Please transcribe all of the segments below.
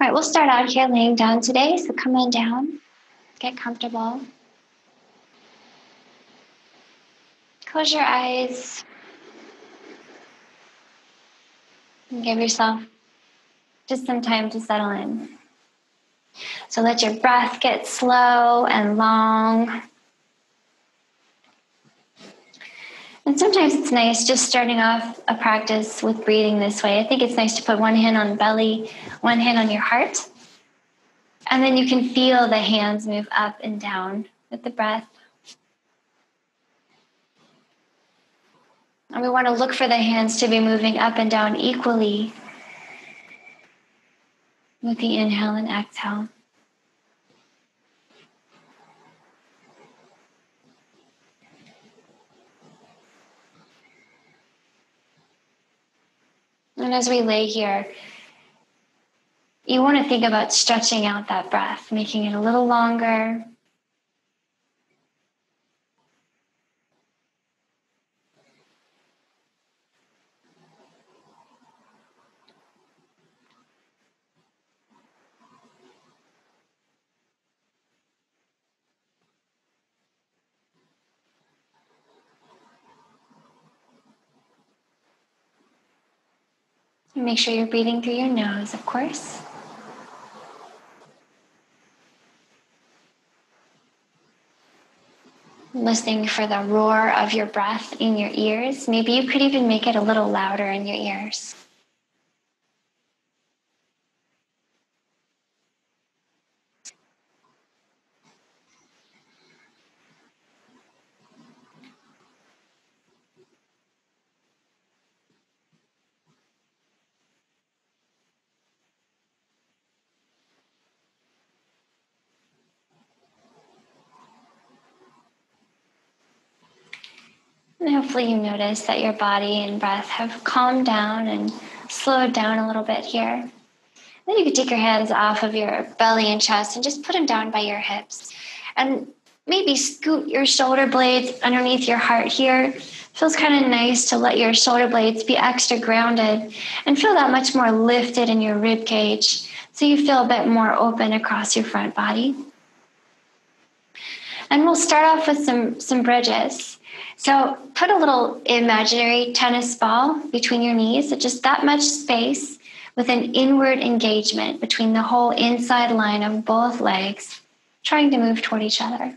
All right, we'll start out here laying down today. So come on down, get comfortable. Close your eyes and give yourself just some time to settle in. So let your breath get slow and long. And sometimes it's nice just starting off a practice with breathing this way. I think it's nice to put one hand on the belly, one hand on your heart. And then you can feel the hands move up and down with the breath. And we want to look for the hands to be moving up and down equally with the inhale and exhale. And as we lay here, you want to think about stretching out that breath, making it a little longer. Make sure you're breathing through your nose, of course. Listening for the roar of your breath in your ears. Maybe you could even make it a little louder in your ears. And hopefully you notice that your body and breath have calmed down and slowed down a little bit here. Then you can take your hands off of your belly and chest and just put them down by your hips. And maybe scoot your shoulder blades underneath your heart here. Feels kind of nice to let your shoulder blades be extra grounded and feel that much more lifted in your rib cage, so you feel a bit more open across your front body. And we'll start off with some bridges. So put a little imaginary tennis ball between your knees, so just that much space with an inward engagement between the whole inside line of both legs, trying to move toward each other.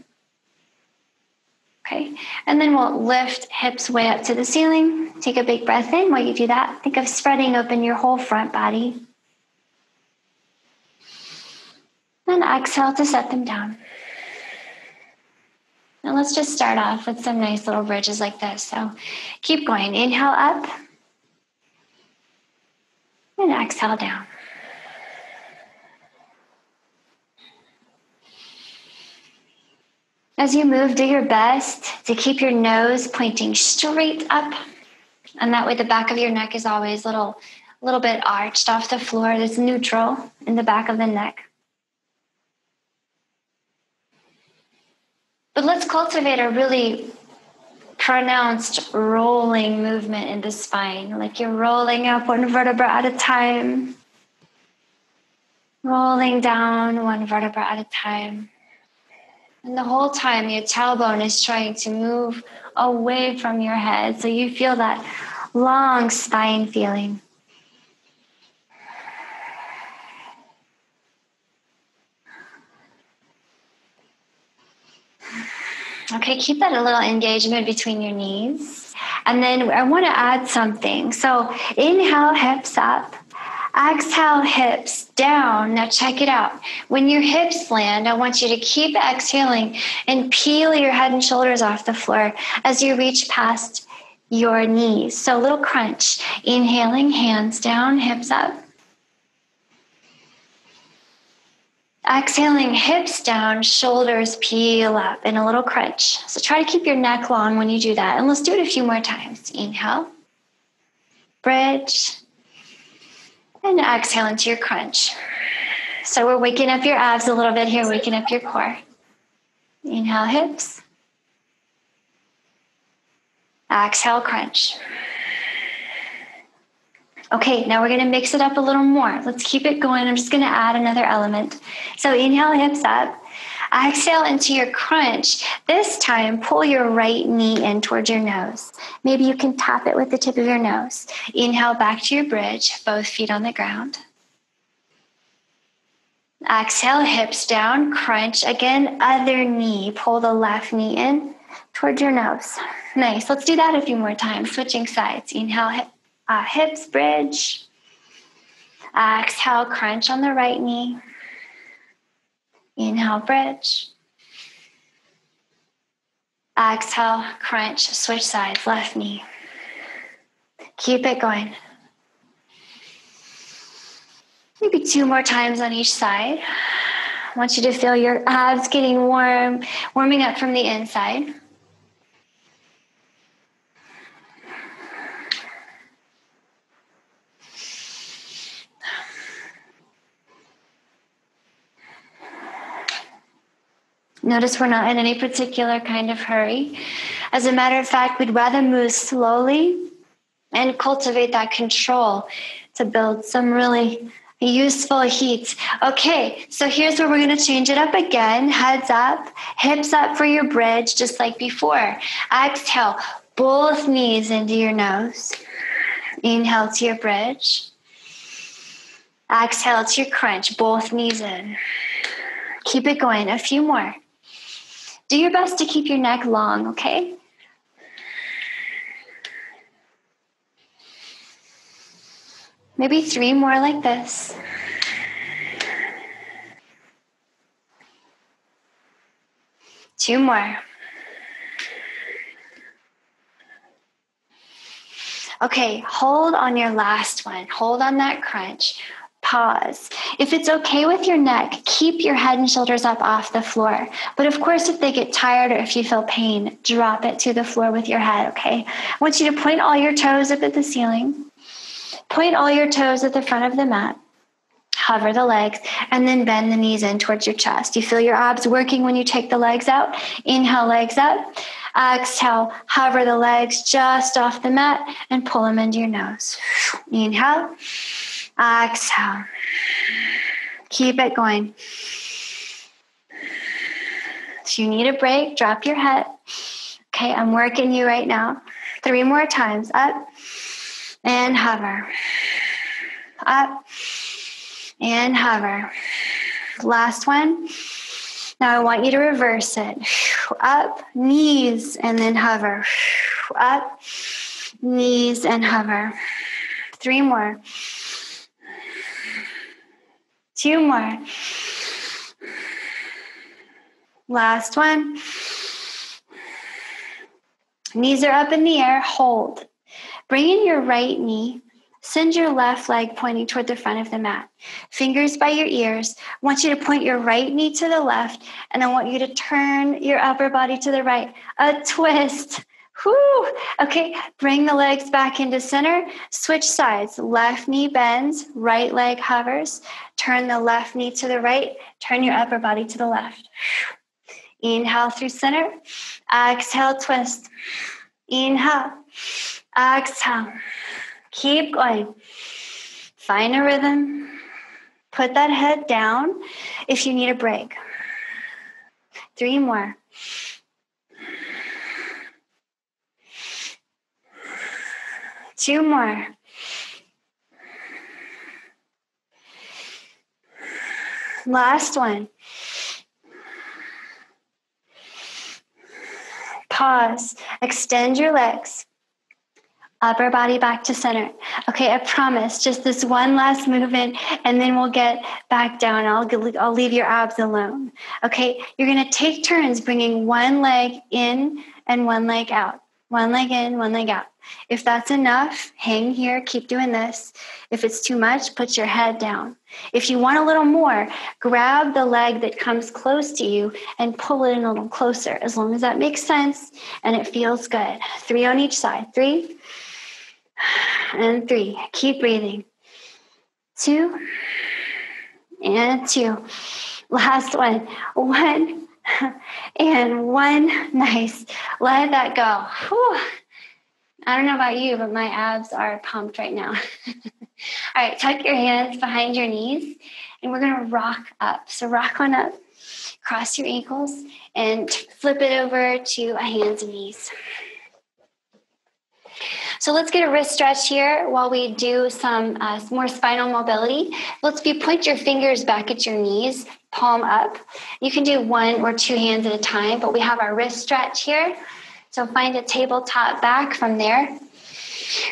Okay, and then we'll lift hips way up to the ceiling. Take a big breath in while you do that. Think of spreading open your whole front body. Then exhale to set them down. Now let's just start off with some nice little bridges like this. So keep going. Inhale up and exhale down. As you move, do your best to keep your nose pointing straight up. And that way the back of your neck is always a little bit arched off the floor. There's neutral in the back of the neck. But let's cultivate a really pronounced rolling movement in the spine, like you're rolling up one vertebra at a time, rolling down one vertebra at a time. And the whole time your tailbone is trying to move away from your head, so you feel that long spine feeling. Okay, keep that a little engagement between your knees. And then I want to add something. So inhale, hips up. Exhale, hips down. Now check it out. When your hips land, I want you to keep exhaling and peel your head and shoulders off the floor as you reach past your knees. So a little crunch. Inhaling, hands down, hips up. Exhaling, hips down, shoulders peel up in a little crunch. So try to keep your neck long when you do that. And let's do it a few more times. Inhale, bridge, and exhale into your crunch. So we're waking up your abs a little bit here, waking up your core. Inhale, hips. Exhale, crunch. Okay, now we're going to mix it up a little more. Let's keep it going. I'm just going to add another element. So inhale, hips up. Exhale into your crunch. This time, pull your right knee in towards your nose. Maybe you can tap it with the tip of your nose. Inhale back to your bridge, both feet on the ground. Exhale, hips down, crunch. Again, other knee. Pull the left knee in towards your nose. Nice. Let's do that a few more times. Switching sides. Inhale, hips, bridge. Exhale, crunch on the right knee. Inhale, bridge. Exhale, crunch, switch sides, left knee. Keep it going. Maybe 2 more times on each side. I want you to feel your abs getting warm, warming up from the inside. Notice we're not in any particular kind of hurry. As a matter of fact, we'd rather move slowly and cultivate that control to build some really useful heat. Okay, so here's where we're going to change it up again. Heads up, hips up for your bridge, just like before. Exhale, both knees into your nose. Inhale to your bridge. Exhale to your crunch, both knees in. Keep it going, a few more. Do your best to keep your neck long, okay? Maybe 3 more like this. Two more. Okay, hold on your last one. Hold on that crunch. Pause. If it's okay with your neck, keep your head and shoulders up off the floor. But of course, if they get tired or if you feel pain, drop it to the floor with your head, okay? I want you to point all your toes up at the ceiling. Point all your toes at the front of the mat. Hover the legs, and then bend the knees in towards your chest. You feel your abs working when you take the legs out. Inhale, legs up. Exhale, hover the legs just off the mat and pull them into your nose. Inhale. Exhale. Keep it going. If you need a break, drop your head. Okay, I'm working you right now. 3 more times. Up and hover. Up and hover. Last one. Now I want you to reverse it. Up, knees, and then hover. Up, knees, and hover. 3 more. 2 more. Last one. Knees are up in the air. Hold. Bring in your right knee. Send your left leg pointing toward the front of the mat. Fingers by your ears. I want you to point your right knee to the left, and I want you to turn your upper body to the right. A twist. Whoo! Okay, bring the legs back into center. Switch sides. Left knee bends, right leg hovers. Turn the left knee to the right. Turn your upper body to the left. Inhale through center. Exhale, twist. Inhale. Exhale. Keep going. Find a rhythm. Put that head down if you need a break. 3 more. 2 more. Last one. Pause. Extend your legs. Upper body back to center. Okay, I promise, just this one last movement, and then we'll get back down. I'll leave your abs alone. Okay, you're going to take turns bringing one leg in and one leg out. One leg in, one leg out. If that's enough, hang here, keep doing this. If it's too much, put your head down. If you want a little more, grab the leg that comes close to you and pull it in a little closer, as long as that makes sense and it feels good. 3 on each side. 3 and 3. Keep breathing. 2 and 2. Last one. 1 and 1. Nice. Let that go. Whew. I don't know about you, but my abs are pumped right now. All right, tuck your hands behind your knees, and we're going to rock up. So rock on up, cross your ankles, and flip it over to a hands and knees. So let's get a wrist stretch here while we do some more spinal mobility. Let's point your fingers back at your knees, palm up. You can do 1 or 2 hands at a time, but we have our wrist stretch here. So find a tabletop back from there.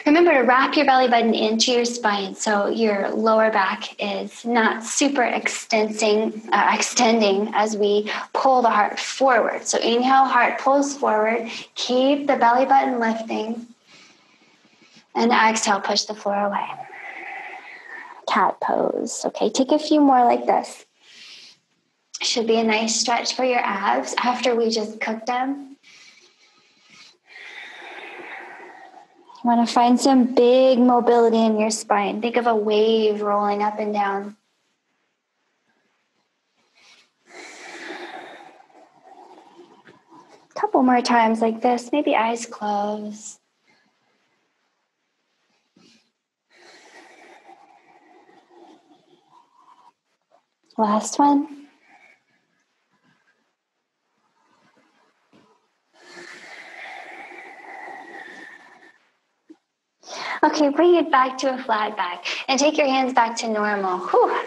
Remember to wrap your belly button into your spine so your lower back is not super extending as we pull the heart forward. So inhale, heart pulls forward. Keep the belly button lifting. And exhale, push the floor away. Cat pose. Okay, take a few more like this. Should be a nice stretch for your abs after we just cooked them. You want to find some big mobility in your spine. Think of a wave rolling up and down. A couple more times like this, maybe eyes closed. Last one. Okay, bring it back to a flat back and take your hands back to normal. Whew.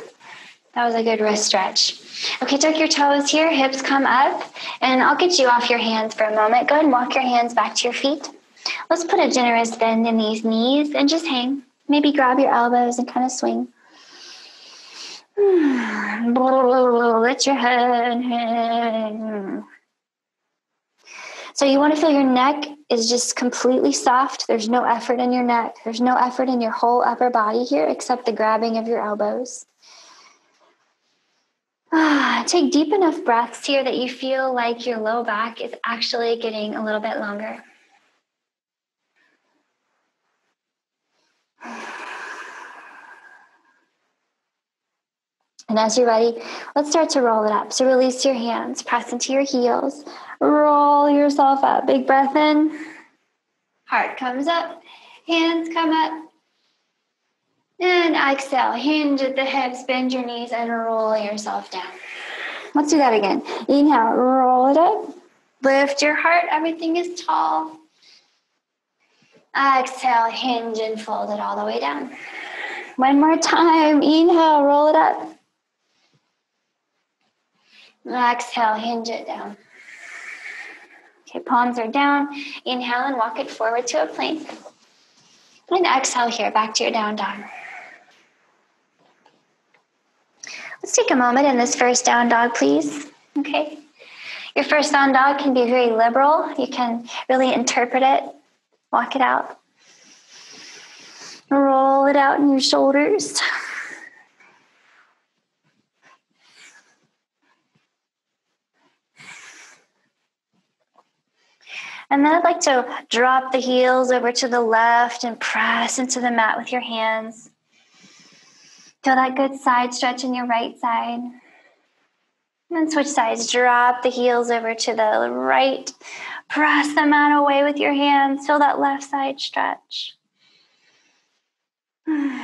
That was a good wrist stretch. Okay, tuck your toes here, hips come up, and I'll get you off your hands for a moment. Go ahead and walk your hands back to your feet. Let's put a generous bend in these knees and just hang. Maybe grab your elbows and kind of swing. Let your head hang. So you want to feel your neck is just completely soft. There's no effort in your neck. There's no effort in your whole upper body here except the grabbing of your elbows. Take deep enough breaths here that you feel like your low back is actually getting a little bit longer. And as you're ready, let's start to roll it up. So release your hands, press into your heels, roll yourself up. Big breath in, heart comes up, hands come up. And exhale, hinge at the hips, bend your knees, and roll yourself down. Let's do that again. Inhale, roll it up. Lift your heart, everything is tall. Exhale, hinge and fold it all the way down. One more time. Inhale, roll it up. Exhale, hinge it down. Okay, palms are down. Inhale and walk it forward to a plank. And exhale here, back to your down dog. Let's take a moment in this first down dog, please. Okay. Your first down dog can be very liberal. You can really interpret it, walk it out. Roll it out in your shoulders. And then I'd like to drop the heels over to the left and press into the mat with your hands. Feel that good side stretch in your right side. And then switch sides. Drop the heels over to the right. Press the mat away with your hands. Feel that left side stretch. And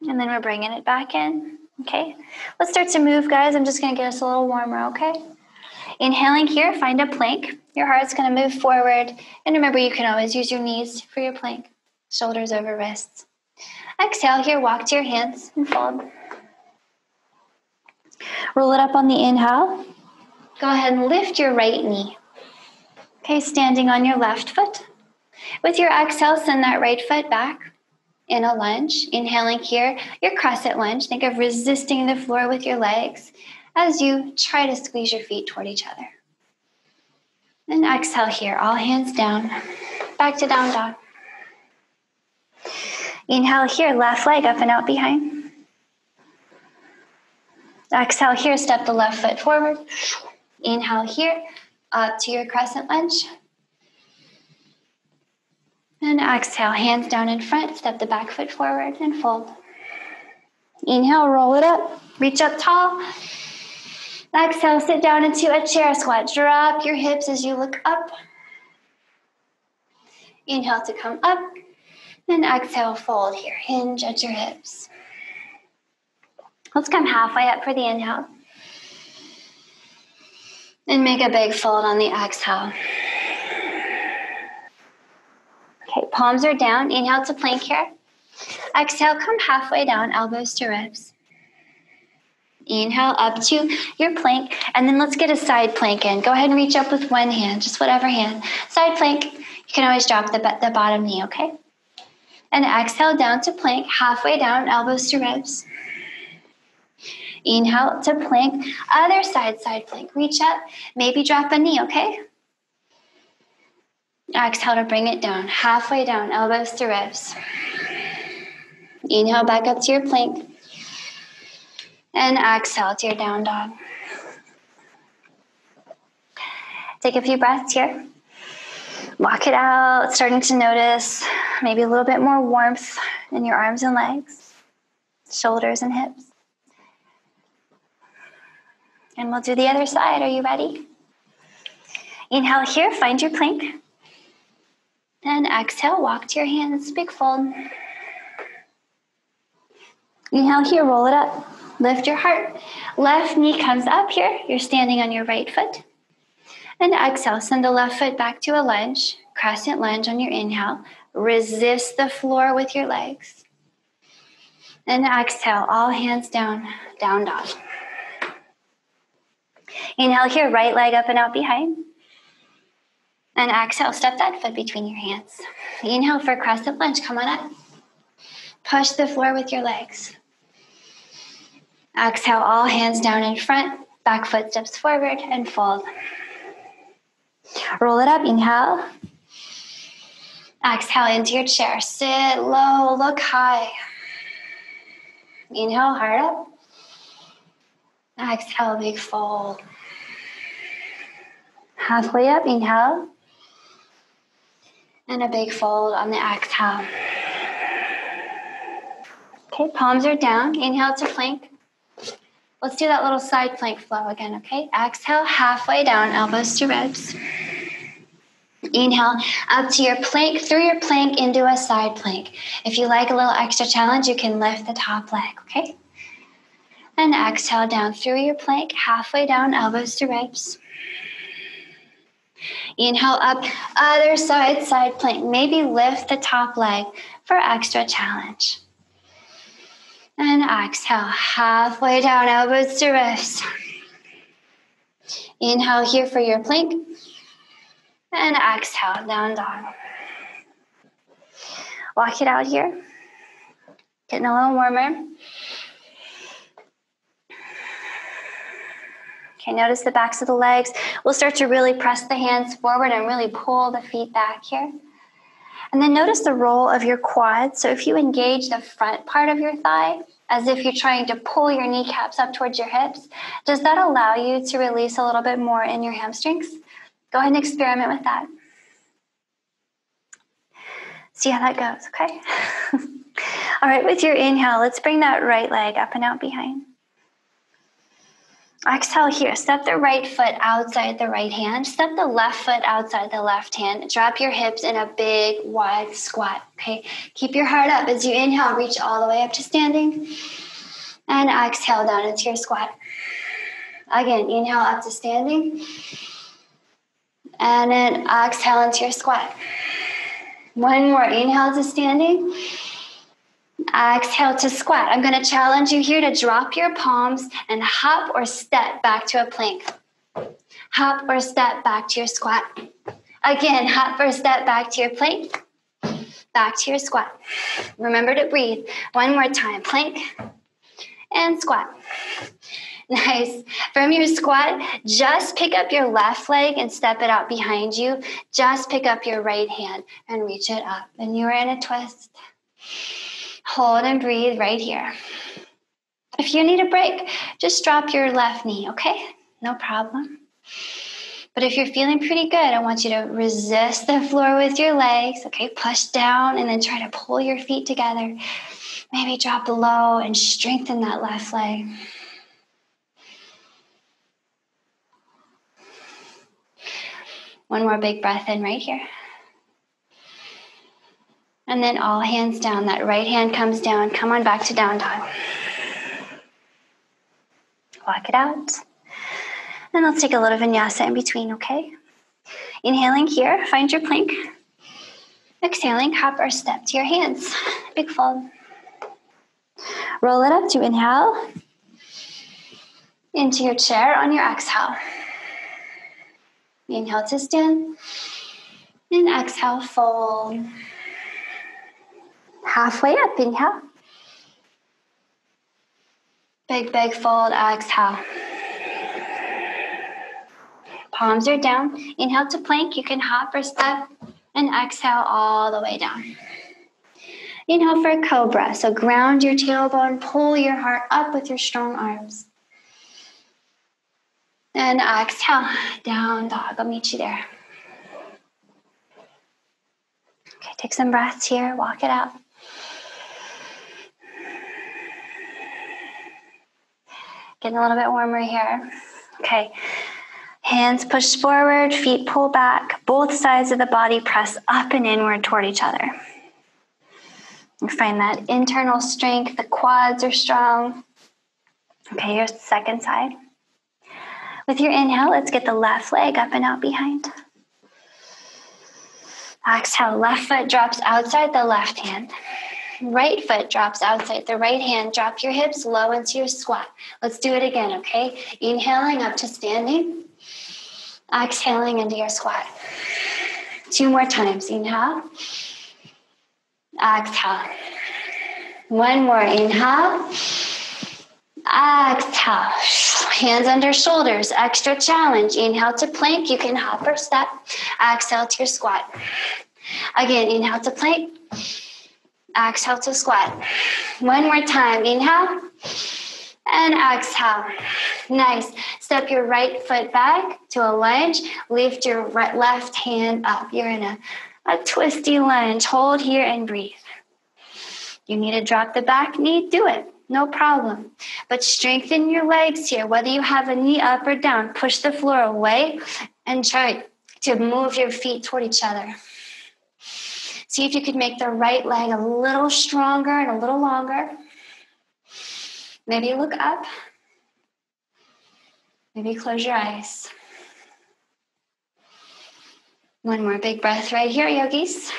then we're bringing it back in. Okay. Let's start to move, guys. I'm just going to get us a little warmer, okay? Inhaling here, find a plank. Your heart's going to move forward. And remember, you can always use your knees for your plank. Shoulders over wrists. Exhale here, walk to your hands and fold. Roll it up on the inhale. Go ahead and lift your right knee. Okay, standing on your left foot. With your exhale, send that right foot back in a lunge. Inhaling here, your crescent lunge. Think of resisting the floor with your legs as you try to squeeze your feet toward each other. And exhale here, all hands down. Back to down dog. Inhale here, left leg up and out behind. Exhale here, step the left foot forward. Inhale here, up to your crescent lunge. And exhale, hands down in front, step the back foot forward and fold. Inhale, roll it up, reach up tall. Exhale, sit down into a chair squat. Drop your hips as you look up. Inhale to come up. And exhale, fold here. Hinge at your hips. Let's come halfway up for the inhale. And make a big fold on the exhale. Okay, palms are down. Inhale to plank here. Exhale, come halfway down, elbows to ribs. Inhale up to your plank, and then let's get a side plank in. Go ahead and reach up with one hand, just whatever hand. Side plank, you can always drop the bottom knee, okay? And exhale down to plank, halfway down, elbows to ribs. Inhale to plank, other side plank. Reach up, maybe drop a knee, okay? Exhale to bring it down, halfway down, elbows to ribs. Inhale back up to your plank. And exhale to your down dog. Take a few breaths here. Walk it out, starting to notice maybe a little bit more warmth in your arms and legs, shoulders and hips. And we'll do the other side. Are you ready? Inhale here, find your plank. And exhale, walk to your hands, big fold. Inhale here, roll it up. Lift your heart. Left knee comes up here. You're standing on your right foot. And exhale, send the left foot back to a lunge. Crescent lunge on your inhale. Resist the floor with your legs. And exhale, all hands down, down dog. Inhale here, right leg up and out behind. And exhale, step that foot between your hands. Inhale for crescent lunge, come on up. Push the floor with your legs. Exhale, all hands down in front, back foot steps forward and fold. Roll it up, inhale. Exhale into your chair, sit low, look high. Inhale, heart up. Exhale, big fold. Halfway up, inhale. And a big fold on the exhale. Okay, palms are down, inhale to plank. Let's do that little side plank flow again, okay? Exhale, halfway down, elbows to ribs. Inhale, up to your plank, through your plank into a side plank. If you like a little extra challenge, you can lift the top leg, okay? And exhale down through your plank, halfway down, elbows to ribs. Inhale up, other side plank. Maybe lift the top leg for extra challenge. And exhale, halfway down, elbows to wrists. Inhale here for your plank. And exhale, down dog. Walk it out here. Getting a little warmer. Okay, notice the backs of the legs. We'll start to really press the hands forward and really pull the feet back here. And then notice the roll of your quads. So if you engage the front part of your thigh, as if you're trying to pull your kneecaps up towards your hips, does that allow you to release a little bit more in your hamstrings? Go ahead and experiment with that. See how that goes, okay? All right, with your inhale, let's bring that right leg up and out behind. Exhale here, step the right foot outside the right hand, step the left foot outside the left hand, drop your hips in a big wide squat, okay? Keep your heart up as you inhale, reach all the way up to standing, and exhale down into your squat. Again, inhale up to standing, and then exhale into your squat. One more, inhale to standing, exhale to squat. I'm going to challenge you here to drop your palms and hop or step back to a plank. Hop or step back to your squat. Again, hop or step back to your plank. Back to your squat. Remember to breathe. One more time. Plank and squat. Nice. From your squat, just pick up your left leg and step it out behind you. Just pick up your right hand and reach it up. And you're in a twist. Hold and breathe right here. If you need a break, just drop your left knee, okay? No problem. But if you're feeling pretty good, I want you to resist the floor with your legs, okay? Push down and then try to pull your feet together. Maybe drop low and strengthen that left leg. One more big breath in right here. And then all hands down. That right hand comes down. Come on back to down dog. Walk it out. And let's take a little vinyasa in between, okay? Inhaling here, find your plank. Exhaling, hop or step to your hands. Big fold. Roll it up to inhale. Into your chair on your exhale. Inhale to stand. And exhale, fold. Halfway up, inhale. Big, big fold, exhale. Palms are down. Inhale to plank. You can hop or step. And exhale all the way down. Inhale for cobra. So ground your tailbone. Pull your heart up with your strong arms. And exhale, down dog. I'll meet you there. Okay, take some breaths here. Walk it out. Getting a little bit warmer here. Okay. Hands push forward, feet pull back. Both sides of the body press up and inward toward each other. You find that internal strength. The quads are strong. Okay, here's the second side. With your inhale, let's get the left leg up and out behind. Exhale, left foot drops outside the left hand. Right foot drops outside the right hand. Drop your hips low into your squat. Let's do it again, okay? Inhaling up to standing. Exhaling into your squat. 2 more times. Inhale. Exhale. 1 more. Inhale. Exhale. Hands under shoulders. Extra challenge. Inhale to plank. You can hop or step. Exhale to your squat. Again, inhale to plank. Exhale to squat. 1 more time. Inhale. And exhale. Nice. Step your right foot back to a lunge. Lift your left hand up. You're in a twisty lunge. Hold here and breathe. You need to drop the back knee, do it. No problem. But strengthen your legs here. Whether you have a knee up or down, push the floor away and try to move your feet toward each other. See if you could make the right leg a little stronger and a little longer. Maybe look up. Maybe close your eyes. 1 more big breath right here, yogis.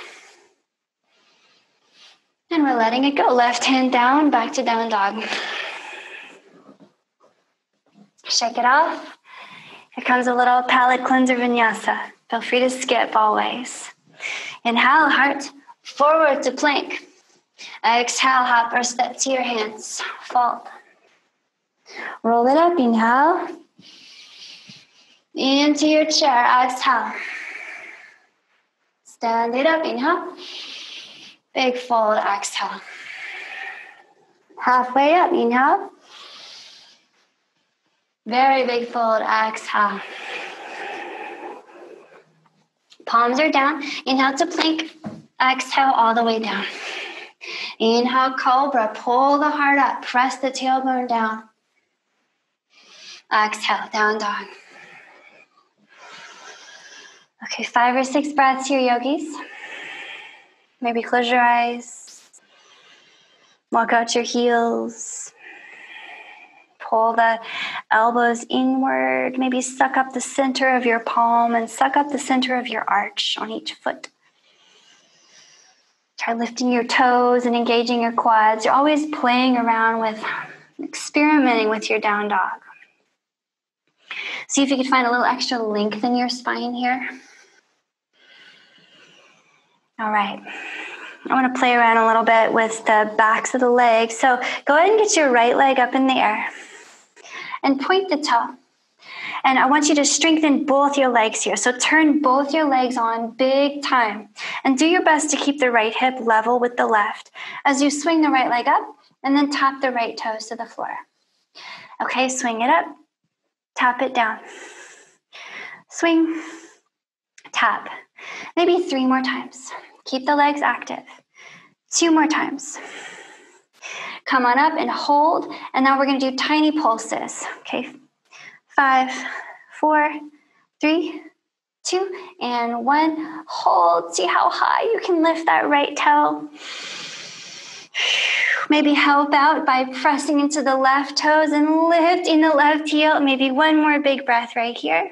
And we're letting it go. Left hand down, back to down dog. Shake it off. Here comes a little palate cleanser vinyasa. Feel free to skip always. Inhale, heart forward to plank. Exhale, hop or step to your hands. Fold. Roll it up. Inhale. Into your chair. Exhale. Stand it up. Inhale. Big fold. Exhale. Halfway up. Inhale. Very big fold. Exhale. Palms are down. Inhale to plank. Exhale all the way down. Inhale, cobra. Pull the heart up. Press the tailbone down. Exhale, down dog. Okay, 5 or 6 breaths here, yogis. Maybe close your eyes. Walk out your heels. Pull the elbows inward. Maybe suck up the center of your palm and suck up the center of your arch on each foot. Try lifting your toes and engaging your quads. You're always playing around with, experimenting with your down dog. See if you can find a little extra length in your spine here. All right. I want to play around a little bit with the backs of the legs. So go ahead and get your right leg up in the air and point the toe. And I want you to strengthen both your legs here. So turn both your legs on big time and do your best to keep the right hip level with the left as you swing the right leg up and then tap the right toes to the floor. Okay, swing it up, tap it down. Swing, tap. Maybe 3 more times. Keep the legs active. 2 more times. Come on up and hold. And now we're going to do tiny pulses. Okay, 5, 4, 3, 2, and 1. Hold. See how high you can lift that right toe. Maybe help out by pressing into the left toes and lifting the left heel. Maybe one more big breath right here.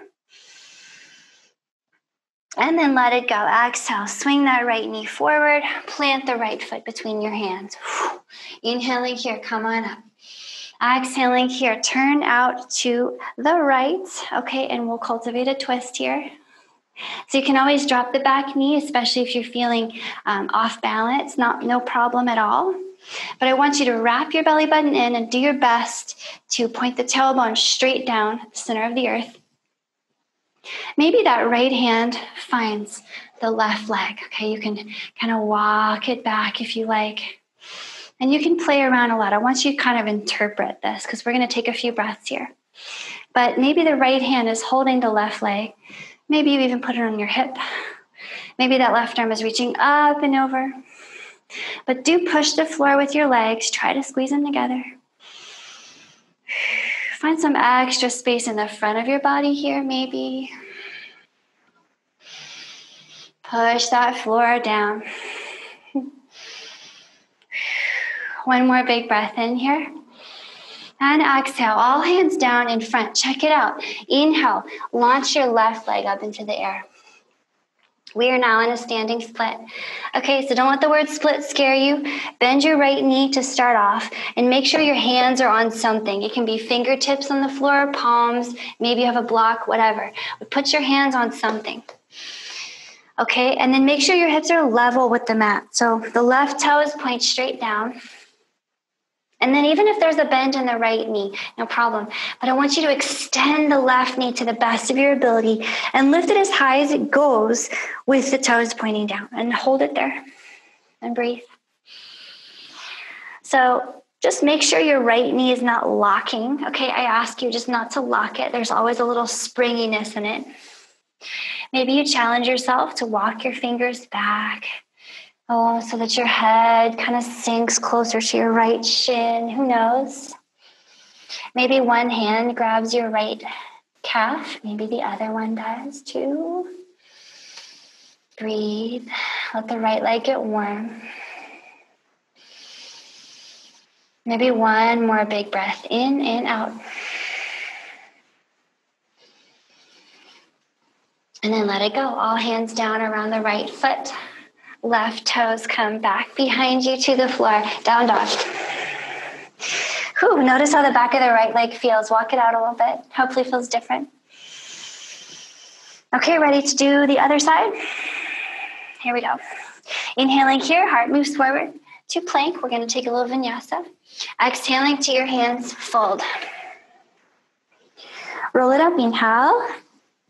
And then let it go. Exhale. Swing that right knee forward. Plant the right foot between your hands. Inhaling here. Come on up. Exhaling here. Turn out to the right. Okay, and we'll cultivate a twist here. So you can always drop the back knee, especially if you're feeling off balance. No problem at all. But I want you to wrap your belly button in and do your best to point the tailbone straight down the center of the earth. Maybe that right hand finds the left leg. Okay, you can kind of walk it back if you like. And you can play around a lot. I want you to kind of interpret this because we're going to take a few breaths here. But maybe the right hand is holding the left leg. Maybe you even put it on your hip. Maybe that left arm is reaching up and over. But do push the floor with your legs. Try to squeeze them together. Find some extra space in the front of your body here, maybe. Push that floor down. One more big breath in here. And exhale, all hands down in front. Check it out. Inhale, launch your left leg up into the air. We are now in a standing split. Okay, so don't let the word split scare you. Bend your right knee to start off and make sure your hands are on something. It can be fingertips on the floor, palms, maybe you have a block, whatever. But put your hands on something. Okay, and then make sure your hips are level with the mat. So the left toes point straight down. And then even if there's a bend in the right knee, no problem. But I want you to extend the left knee to the best of your ability and lift it as high as it goes with the toes pointing down. And hold it there and breathe. So just make sure your right knee is not locking. Okay, I ask you just not to lock it. There's always a little springiness in it. Maybe you challenge yourself to walk your fingers back. Oh, so that your head kind of sinks closer to your right shin. Who knows? Maybe one hand grabs your right calf. Maybe the other one does too. Breathe. Let the right leg get warm. Maybe one more big breath in and out. And then let it go. All hands down around the right foot. Left toes come back behind you to the floor. Down dog. Whew, notice how the back of the right leg feels. Walk it out a little bit. Hopefully it feels different. Okay, ready to do the other side? Here we go. Inhaling here, heart moves forward to plank. We're going to take a little vinyasa. Exhaling to your hands, fold. Roll it up, inhale.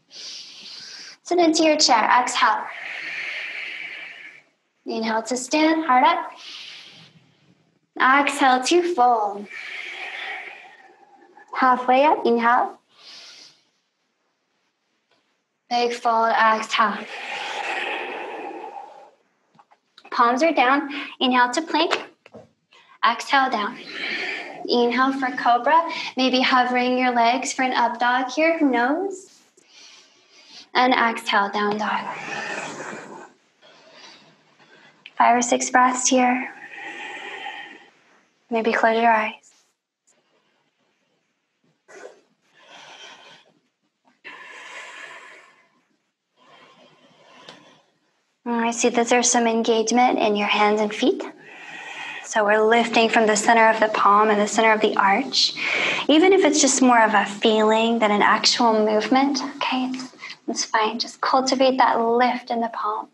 Sit into your chair, exhale. Inhale to stand, heart up. Exhale to fold. Halfway up, inhale. Big fold, exhale. Palms are down. Inhale to plank. Exhale down. Inhale for cobra. Maybe hovering your legs for an up dog here. Who knows? And exhale, down dog. 5 or 6 breaths here. Maybe close your eyes. I see that there's some engagement in your hands and feet. So we're lifting from the center of the palm and the center of the arch. Even if it's just more of a feeling than an actual movement, okay, it's fine. Just cultivate that lift in the palm.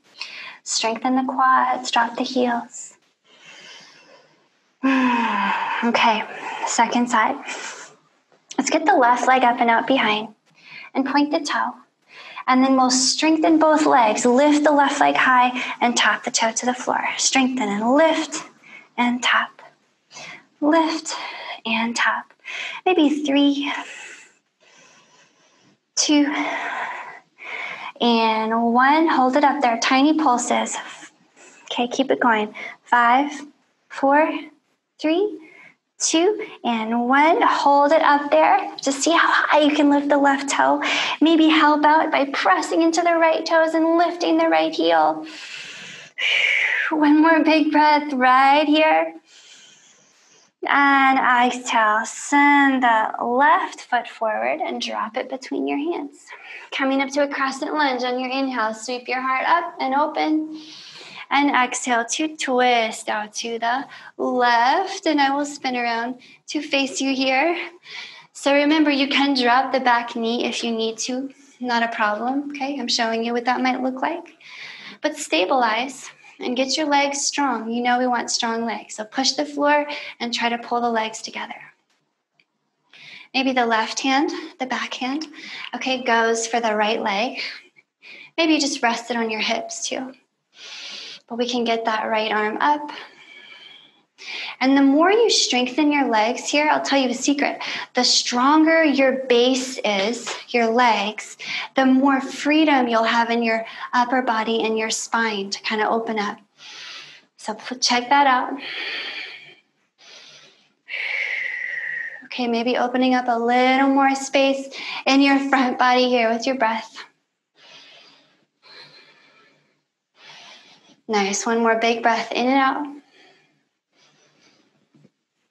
Strengthen the quads, drop the heels. Okay, second side. Let's get the left leg up and out behind and point the toe. And then we'll strengthen both legs. Lift the left leg high and tap the toe to the floor. Strengthen and lift and tap. Lift and tap. Maybe 3, 2, and 1. Hold it up there. Tiny pulses. Okay, keep it going. 5, 4, 3, 2, and 1. Hold it up there. Just see how high you can lift the left toe. Maybe help out by pressing into the right toes and lifting the right heel. One more big breath right here. And exhale, send the left foot forward and drop it between your hands. Coming up to a crescent lunge on your inhale, sweep your heart up and open. And exhale to twist out to the left. And I will spin around to face you here. So remember, you can drop the back knee if you need to. Not a problem, okay? I'm showing you what that might look like. But stabilize and get your legs strong. You know we want strong legs. So push the floor and try to pull the legs together. Maybe the left hand, the back hand, okay, goes for the right leg. Maybe you just rest it on your hips too. But we can get that right arm up. And the more you strengthen your legs here, I'll tell you a secret. The stronger your base is, your legs, the more freedom you'll have in your upper body and your spine to kind of open up. So check that out. Okay, maybe opening up a little more space in your front body here with your breath. Nice. One more big breath in and out.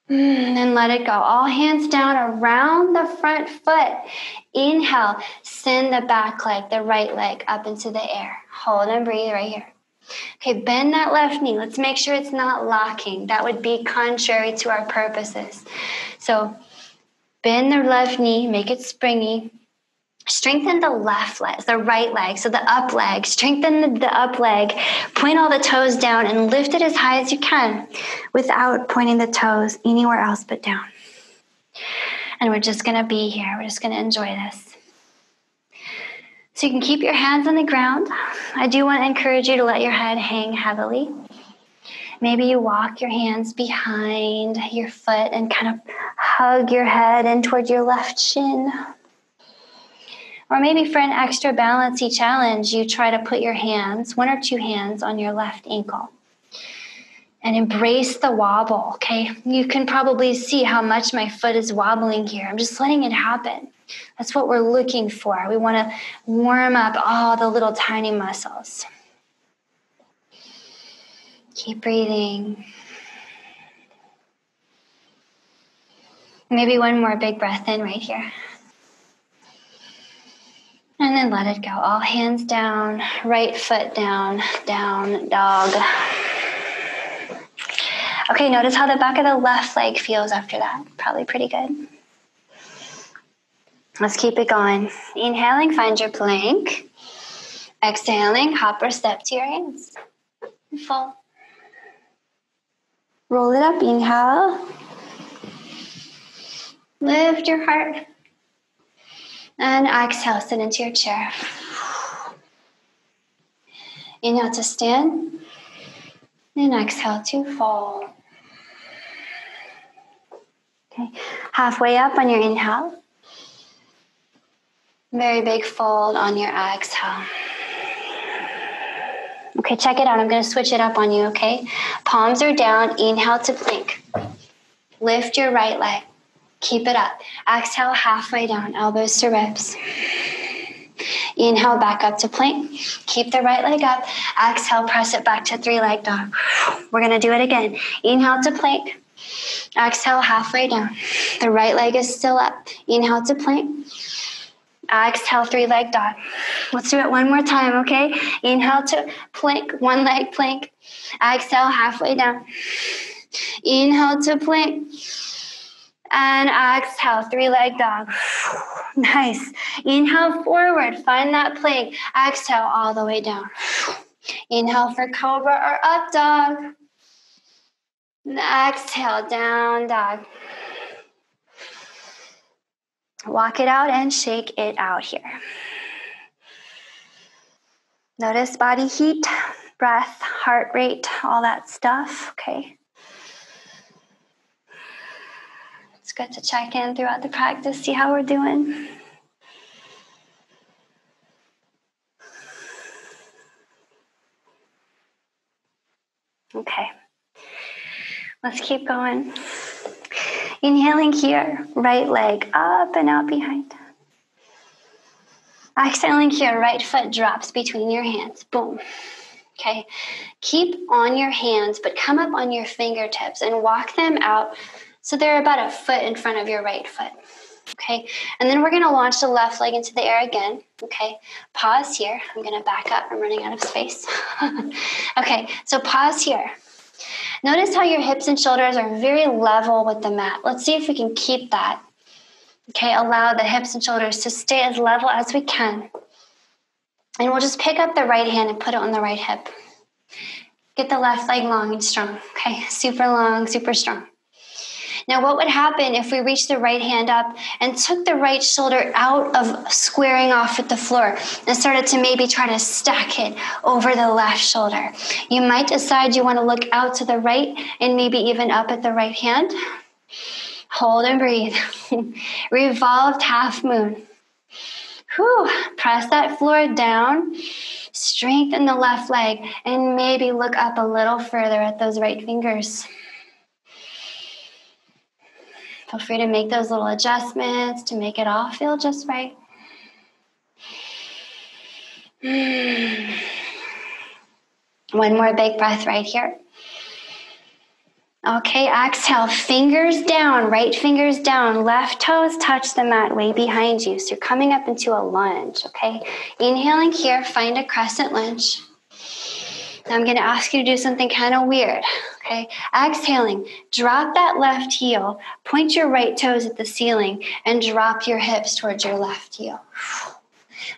And let it go. All hands down around the front foot. Inhale, send the back leg, the right leg, up into the air. Hold and breathe right here. Okay, bend that left knee. Let's make sure it's not locking. That would be contrary to our purposes. So bend the left knee, make it springy. Strengthen the left leg, the right leg, so the up leg. Strengthen the up leg. Point all the toes down and lift it as high as you can without pointing the toes anywhere else but down. And we're just going to be here. We're just going to enjoy this. So you can keep your hands on the ground. I do want to encourage you to let your head hang heavily. Maybe you walk your hands behind your foot and kind of hug your head in toward your left shin. Or maybe for an extra balancy challenge, you try to put your hands, 1 or 2 hands on your left ankle. And embrace the wobble, okay? You can probably see how much my foot is wobbling here. I'm just letting it happen. That's what we're looking for. We want to warm up all the little tiny muscles. Keep breathing. Maybe one more big breath in right here. And then let it go. All hands down, right foot down, down dog. Okay, notice how the back of the left leg feels after that. Probably pretty good. Let's keep it going. Inhaling, find your plank. Exhaling, hop or step to your hands. Fall. Roll it up, inhale. Lift your heart. And exhale, sit into your chair. Inhale to stand. And exhale to fall. Okay, halfway up on your inhale. Very big fold on your exhale. Okay, check it out. I'm going to switch it up on you, okay? Palms are down. Inhale to plank. Lift your right leg. Keep it up. Exhale, halfway down. Elbows to ribs. Inhale, back up to plank. Keep the right leg up. Exhale, press it back to 3-leg dog. We're going to do it again. Inhale to plank. Exhale, halfway down. The right leg is still up. Inhale to plank. Exhale, 3-leg dog. Let's do it one more time, okay? Inhale to plank, 1-leg plank. Exhale, halfway down. Inhale to plank. And exhale, 3-leg dog. Nice. Inhale forward, find that plank. Exhale all the way down. Inhale for cobra or up dog. And exhale, down dog. Walk it out and shake it out here. Notice body heat, breath, heart rate, all that stuff, okay? It's good to check in throughout the practice, see how we're doing. Okay, let's keep going. Inhaling here, right leg up and out behind. Exhaling here, right foot drops between your hands. Boom. Okay. Keep on your hands, but come up on your fingertips and walk them out so they're about a foot in front of your right foot. Okay. And then we're going to launch the left leg into the air again. Okay. Pause here. I'm going to back up. I'm running out of space. Okay. So pause here. Notice how your hips and shoulders are very level with the mat. Let's see if we can keep that. Okay, allow the hips and shoulders to stay as level as we can. And we'll just pick up the right hand and put it on the right hip. Get the left leg long and strong. Okay, super long, super strong. Now, what would happen if we reached the right hand up and took the right shoulder out of squaring off with the floor and started to maybe try to stack it over the left shoulder? You might decide you want to look out to the right and maybe even up at the right hand. Hold and breathe. Revolved half moon. Whew. Press that floor down. Strengthen the left leg and maybe look up a little further at those right fingers. Feel free to make those little adjustments to make it all feel just right. One more big breath right here. Okay, exhale, fingers down, right fingers down, left toes touch the mat way behind you. So you're coming up into a lunge, okay? Inhaling here, find a crescent lunge. Now I'm going to ask you to do something kind of weird, okay? Exhaling, drop that left heel, point your right toes at the ceiling, and drop your hips towards your left heel.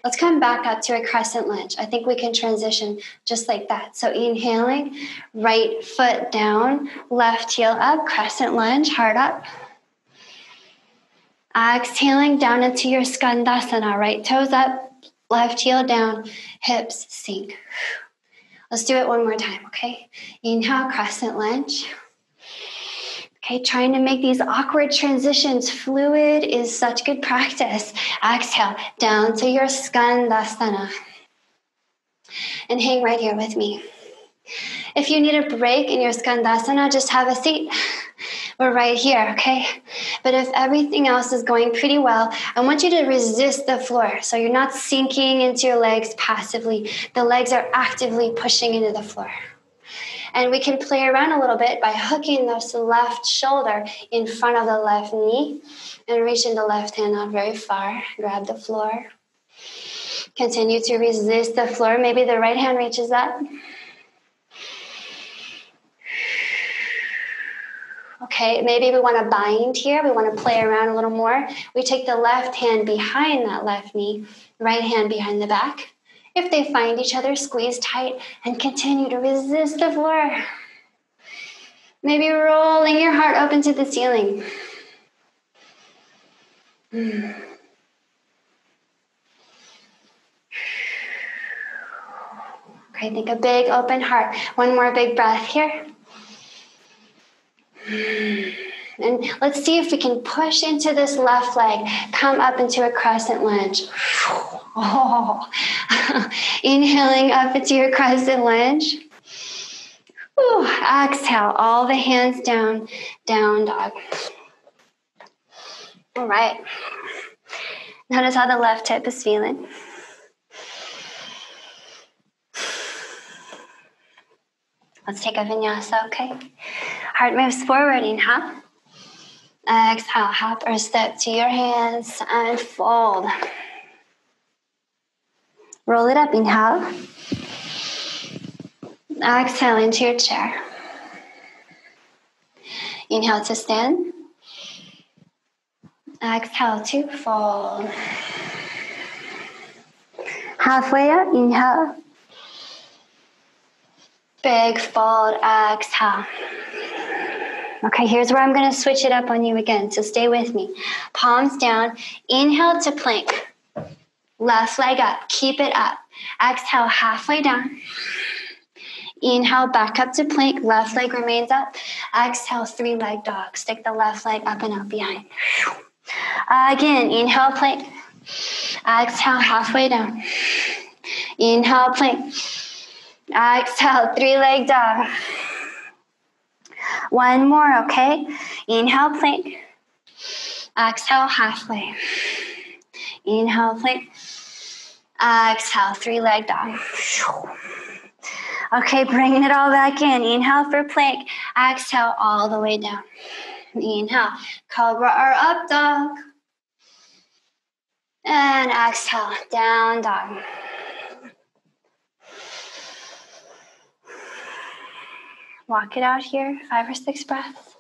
Let's come back up to a crescent lunge. I think we can transition just like that. So inhaling, right foot down, left heel up, crescent lunge, hard up. Exhaling down into your skandasana, right toes up, left heel down, hips sink. Let's do it one more time, okay? Inhale, crescent lunge. Okay, trying to make these awkward transitions fluid is such good practice. Exhale, down to your skandasana. And hang right here with me. If you need a break in your skandasana, just have a seat. We're right here, okay? But if everything else is going pretty well, I want you to resist the floor. So you're not sinking into your legs passively. The legs are actively pushing into the floor. And we can play around a little bit by hooking this left shoulder in front of the left knee and reaching the left hand out very far. Grab the floor. Continue to resist the floor. Maybe the right hand reaches up. Okay, maybe we want to bind here. We want to play around a little more. We take the left hand behind that left knee, right hand behind the back. If they find each other, squeeze tight and continue to resist the floor. Maybe rolling your heart open to the ceiling. Okay, think a big open heart. One more big breath here. And let's see if we can push into this left leg. Come up into a crescent lunge. Oh. Inhaling up into your crescent lunge. Ooh. Exhale, all the hands down, down dog. All right. Notice how the left hip is feeling. Let's take a vinyasa, okay? Heart moves forward, inhale. Exhale, hop or step to your hands and fold. Roll it up, inhale. Exhale into your chair. Inhale to stand. Exhale to fold. Halfway up, inhale. Big fold, exhale. Okay, here's where I'm going to switch it up on you again, so stay with me. Palms down, inhale to plank. Left leg up, keep it up. Exhale, halfway down. Inhale, back up to plank, left leg remains up. Exhale, three-leg dog. Stick the left leg up and out behind. Again, inhale, plank. Exhale, halfway down. Inhale, plank. Exhale, three-leg dog. One more, okay? Inhale, plank. Exhale, halfway. Inhale, plank. Exhale, three-leg dog. Okay, bringing it all back in. Inhale for plank. Exhale all the way down. Inhale, cobra or up dog. And exhale, down dog. Walk it out here, 5 or 6 breaths.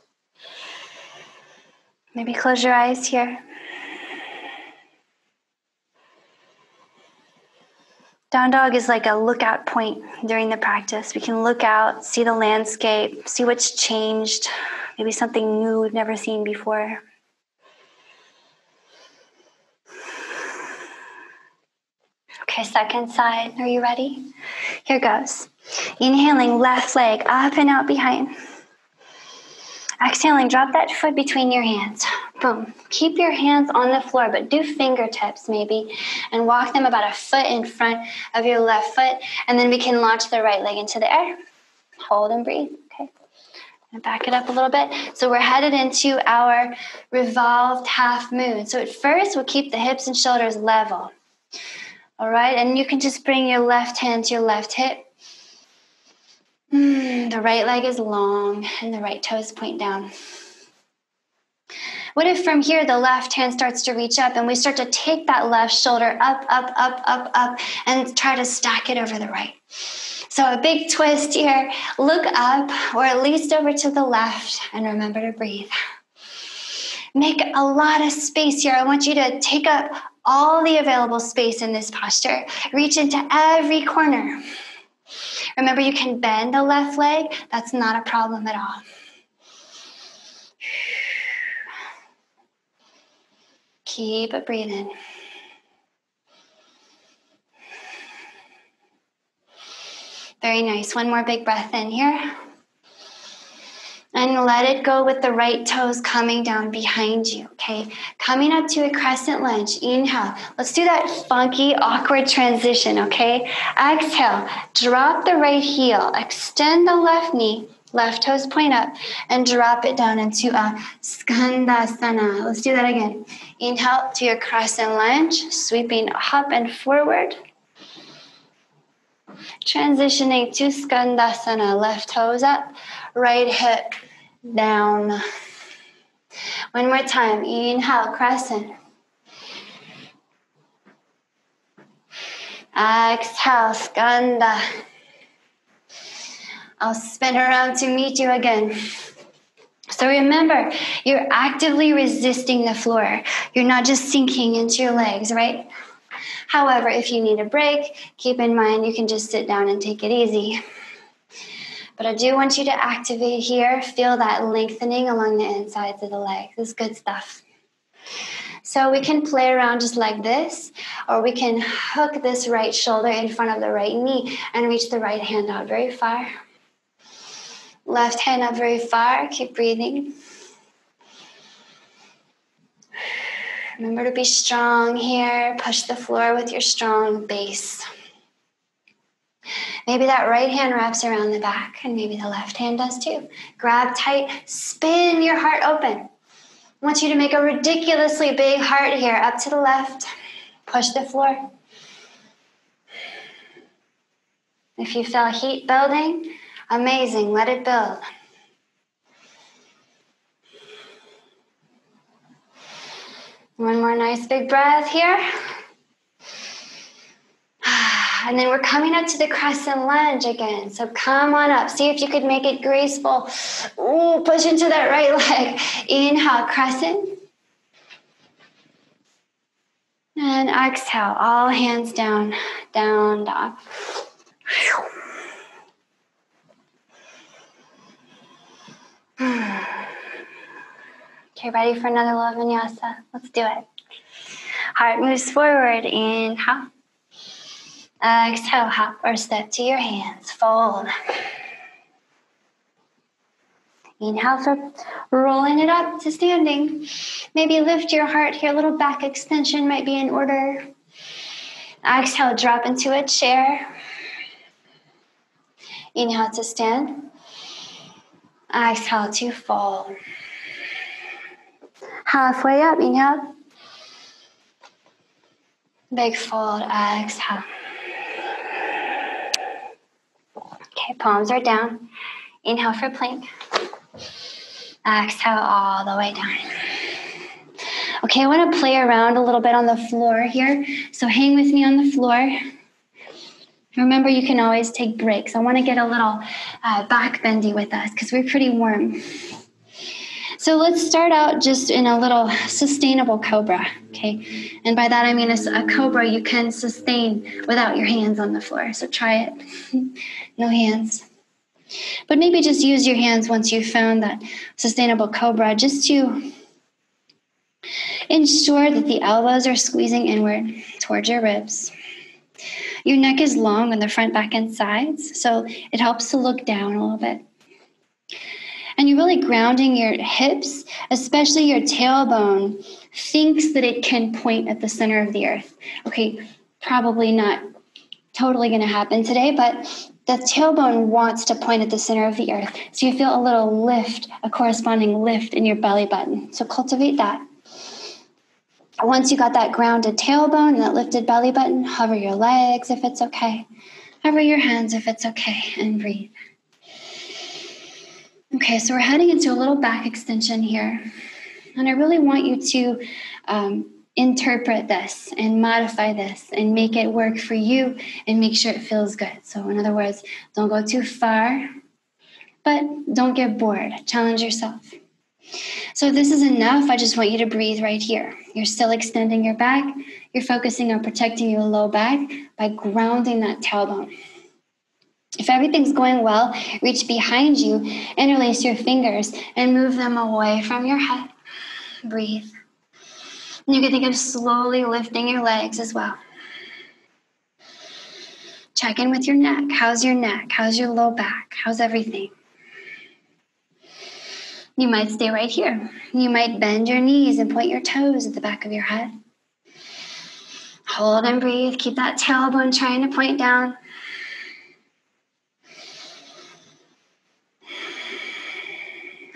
Maybe close your eyes here. Down dog is like a lookout point during the practice. We can look out, see the landscape, see what's changed, maybe something new we've never seen before. Okay, second side. Are you ready? Here goes. Inhaling, left leg up and out behind. Exhaling, drop that foot between your hands. Boom. Keep your hands on the floor, but do fingertips maybe, and walk them about a foot in front of your left foot, and then we can launch the right leg into the air. Hold and breathe, okay? And back it up a little bit. So we're headed into our revolved half moon. So at first, we'll keep the hips and shoulders level. All right, and you can just bring your left hand to your left hip. The right leg is long and the right toes point down. What if from here the left hand starts to reach up and we start to take that left shoulder up, up, up, up, up, and try to stack it over the right? So a big twist here. Look up or at least over to the left and remember to breathe. Make a lot of space here. I want you to take up all the available space in this posture. Reach into every corner. Remember, you can bend the left leg. That's not a problem at all. Keep it breathing. Very nice. One more big breath in here. And let it go with the right toes coming down behind you, okay? Coming up to a crescent lunge. Inhale. Let's do that funky, awkward transition, okay? Exhale. Drop the right heel. Extend the left knee. Left toes point up. And drop it down into a skandasana. Let's do that again. Inhale to your crescent lunge. Sweeping up and forward. Transitioning to skandasana. Left toes up. Right hip down. One more time. Inhale, crescent. Exhale, skanda. I'll spin around to meet you again. So remember, you're actively resisting the floor. You're not just sinking into your legs, right? However, if you need a break, keep in mind you can just sit down and take it easy. But I do want you to activate here. Feel that lengthening along the insides of the legs. This is good stuff. So we can play around just like this, or we can hook this right shoulder in front of the right knee and reach the right hand out very far. Left hand up very far. Keep breathing. Remember to be strong here. Push the floor with your strong base. Maybe that right hand wraps around the back, and maybe the left hand does too. Grab tight, spin your heart open. I want you to make a ridiculously big heart here, up to the left. Push the floor. If you feel heat building, amazing, let it build. One more nice big breath here. And then we're coming up to the crescent lunge again. So come on up. See if you could make it graceful. Ooh, push into that right leg. Inhale, crescent. And exhale, all hands down, down dog. Okay, ready for another little vinyasa? Let's do it. Heart moves forward. Inhale. Exhale, hop or step to your hands. Fold. Inhale for rolling it up to standing. Maybe lift your heart here. A little back extension might be in order. Exhale, drop into a chair. Inhale to stand. Exhale to fold. Halfway up, inhale. Big fold, exhale. Okay, palms are down. Inhale for plank. Exhale all the way down. Okay, I want to play around a little bit on the floor here. So hang with me on the floor. Remember, you can always take breaks. I want to get a little back bendy with us because we're pretty warm. So let's start out just in a little sustainable cobra, okay? And by that I mean a cobra you can sustain without your hands on the floor. So try it. No hands. But maybe just use your hands once you've found that sustainable cobra, just to ensure that the elbows are squeezing inward towards your ribs. Your neck is long on the front, back, and sides, so it helps to look down a little bit. And you're really grounding your hips, especially your tailbone, thinks that it can point at the center of the earth. Okay, probably not totally going to happen today, but the tailbone wants to point at the center of the earth. So you feel a little lift, a corresponding lift in your belly button. So cultivate that. Once you got that grounded tailbone and that lifted belly button, hover your legs if it's okay. Hover your hands if it's okay, and breathe. Okay, so we're heading into a little back extension here. And I really want you to interpret this and modify this and make it work for you and make sure it feels good. So in other words, don't go too far, but don't get bored. Challenge yourself. So if this is enough, I just want you to breathe right here. You're still extending your back. You're focusing on protecting your low back by grounding that tailbone. If everything's going well, reach behind you, interlace your fingers, and move them away from your head. Breathe. And you can think of slowly lifting your legs as well. Check in with your neck. How's your neck? How's your low back? How's everything? You might stay right here. You might bend your knees and point your toes at the back of your head. Hold and breathe. Keep that tailbone trying to point down.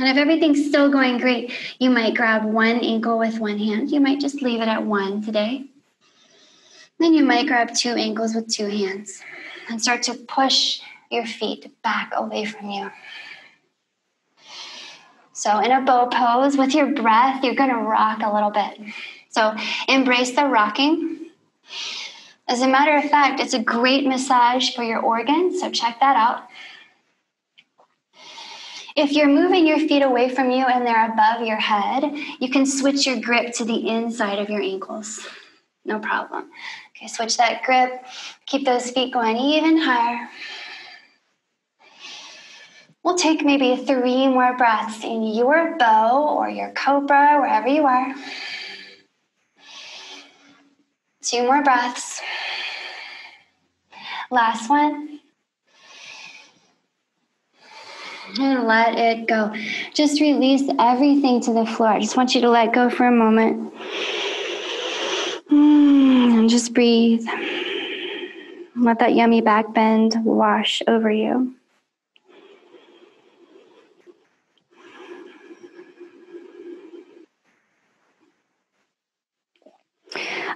And if everything's still going great, you might grab one ankle with one hand. You might just leave it at one today. Then you might grab two ankles with two hands and start to push your feet back away from you. So in a bow pose, with your breath, you're going to rock a little bit. So embrace the rocking. As a matter of fact, it's a great massage for your organs, so check that out. If you're moving your feet away from you and they're above your head, you can switch your grip to the inside of your ankles. No problem. Okay, switch that grip. Keep those feet going even higher. We'll take maybe 3 more breaths in your bow or your cobra, wherever you are. 2 more breaths. Last one. And let it go. Just release everything to the floor. I just want you to let go for a moment. And just breathe. Let that yummy back bend wash over you.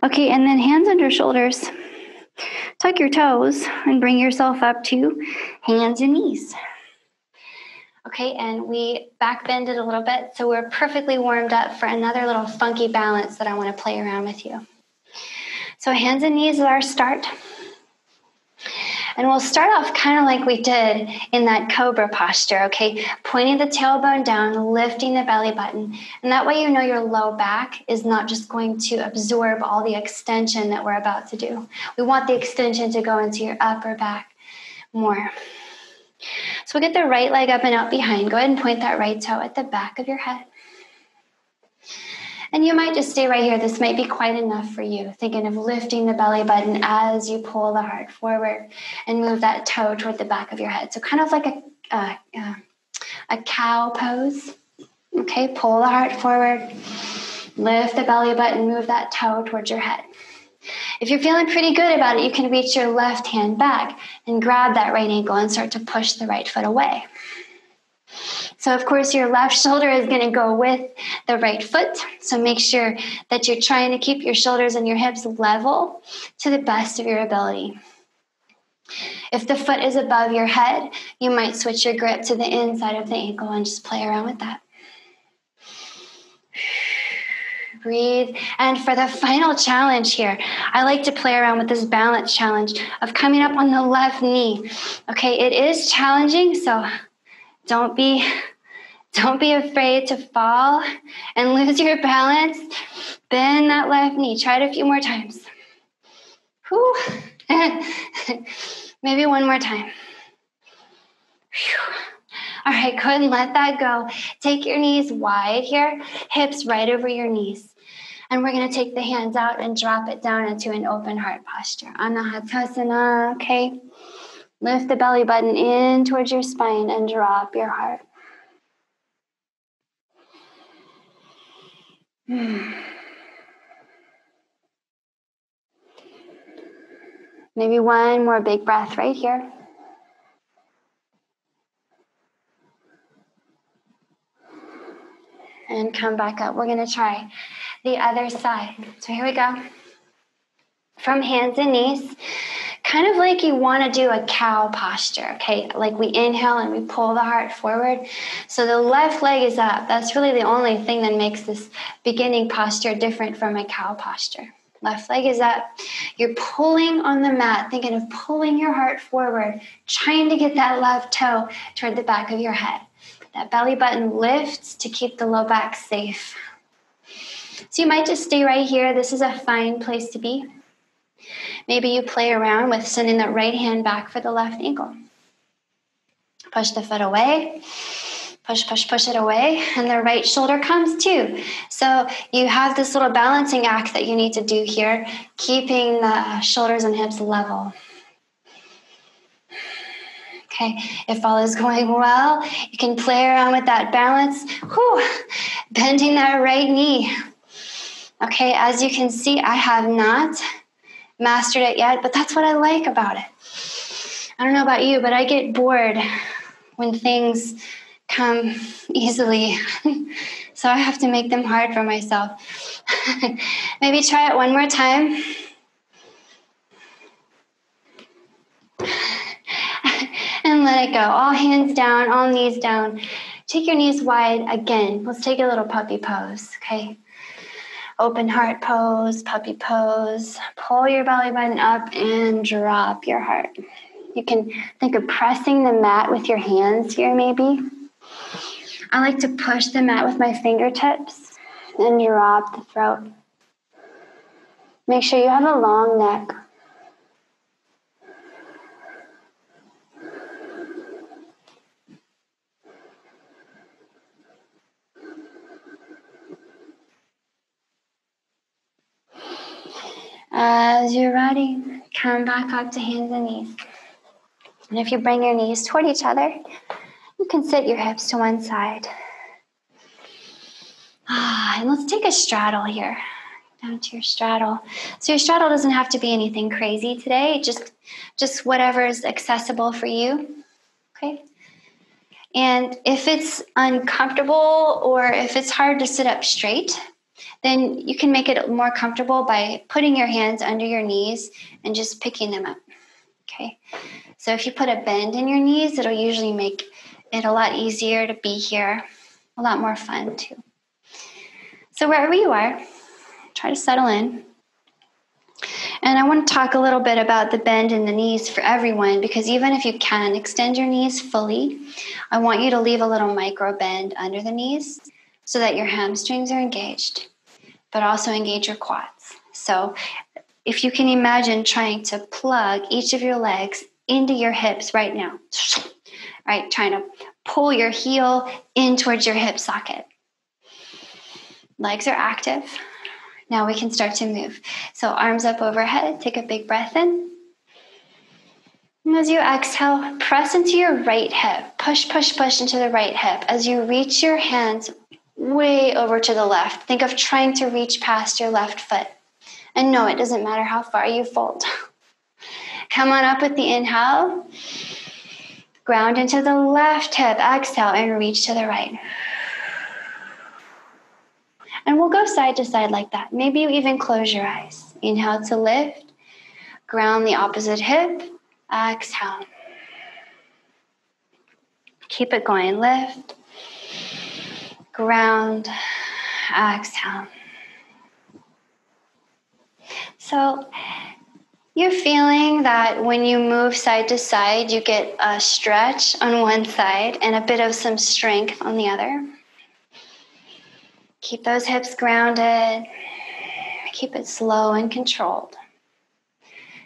Okay, and then hands under shoulders. Tuck your toes and bring yourself up to hands and knees. Okay, and we back bend it a little bit, so we're perfectly warmed up for another little funky balance that I want to play around with you. So hands and knees is our start. And we'll start off kind of like we did in that cobra posture, okay? Pointing the tailbone down, lifting the belly button. And that way you know your low back is not just going to absorb all the extension that we're about to do. We want the extension to go into your upper back more. So we'll get the right leg up and out behind. Go ahead and point that right toe at the back of your head. And you might just stay right here. This might be quite enough for you. Thinking of lifting the belly button as you pull the heart forward and move that toe toward the back of your head. So kind of like a cow pose. Okay, pull the heart forward, lift the belly button, move that toe towards your head. If you're feeling pretty good about it, you can reach your left hand back and grab that right ankle and start to push the right foot away. So of course your left shoulder is going to go with the right foot. So make sure that you're trying to keep your shoulders and your hips level to the best of your ability. If the foot is above your head, you might switch your grip to the inside of the ankle and just play around with that. Breathe. And for the final challenge here, I like to play around with this balance challenge of coming up on the left knee. Okay, it is challenging, so don't be afraid to fall and lose your balance. Bend that left knee. Try it a few more times. Whew. Maybe one more time. Whew. All right, go ahead and let that go. Take your knees wide here, hips right over your knees. And we're going to take the hands out and drop it down into an open heart posture. Anahatasana, okay? Lift the belly button in towards your spine and drop your heart. Maybe one more big breath right here. And come back up. We're going to try the other side. So here we go. From hands and knees, kind of like you want to do a cow posture, okay? Like we inhale and we pull the heart forward. So the left leg is up. That's really the only thing that makes this beginning posture different from a cow posture. Left leg is up. You're pulling on the mat, thinking of pulling your heart forward, trying to get that left toe toward the back of your head. That belly button lifts to keep the low back safe. So you might just stay right here. This is a fine place to be. Maybe you play around with sending the right hand back for the left ankle. Push the foot away. Push it away. And the right shoulder comes too. So you have this little balancing act that you need to do here, keeping the shoulders and hips level. Okay, if all is going well, you can play around with that balance. Whew, bending that right knee. Okay, as you can see, I have not mastered it yet, but that's what I like about it. I don't know about you, but I get bored when things come easily. So I have to make them hard for myself. Maybe try it one more time. And let it go. All hands down, all knees down. Take your knees wide again. Let's take a little puppy pose, okay? Open heart pose, puppy pose. Pull your belly button up and drop your heart. You can think of pressing the mat with your hands here, maybe. I like to push the mat with my fingertips and drop the throat. Make sure you have a long neck. As you're ready, come back up to hands and knees. And if you bring your knees toward each other, you can sit your hips to one side. And let's take a straddle here. Down to your straddle. So your straddle doesn't have to be anything crazy today, just whatever is accessible for you. Okay? And if it's uncomfortable or if it's hard to sit up straight, then you can make it more comfortable by putting your hands under your knees and just picking them up. Okay? So if you put a bend in your knees, it'll usually make it a lot easier to be here, a lot more fun too. So wherever you are, try to settle in. And I want to talk a little bit about the bend in the knees for everyone, because even if you can extend your knees fully, I want you to leave a little micro bend under the knees so that your hamstrings are engaged, but also engage your quads. So if you can imagine trying to plug each of your legs into your hips right now, right? Trying to pull your heel in towards your hip socket. Legs are active. Now we can start to move. So arms up overhead, take a big breath in. And as you exhale, press into your right hip. Push into the right hip as you reach your hands way over to the left. Think of trying to reach past your left foot. And no, it doesn't matter how far you fold. Come on up with the inhale. Ground into the left hip. Exhale and reach to the right. And we'll go side to side like that. Maybe you even close your eyes. Inhale to lift. Ground the opposite hip. Exhale. Keep it going. Lift. Ground. Exhale. So you're feeling that when you move side to side, you get a stretch on one side and a bit of some strength on the other. Keep those hips grounded. Keep it slow and controlled.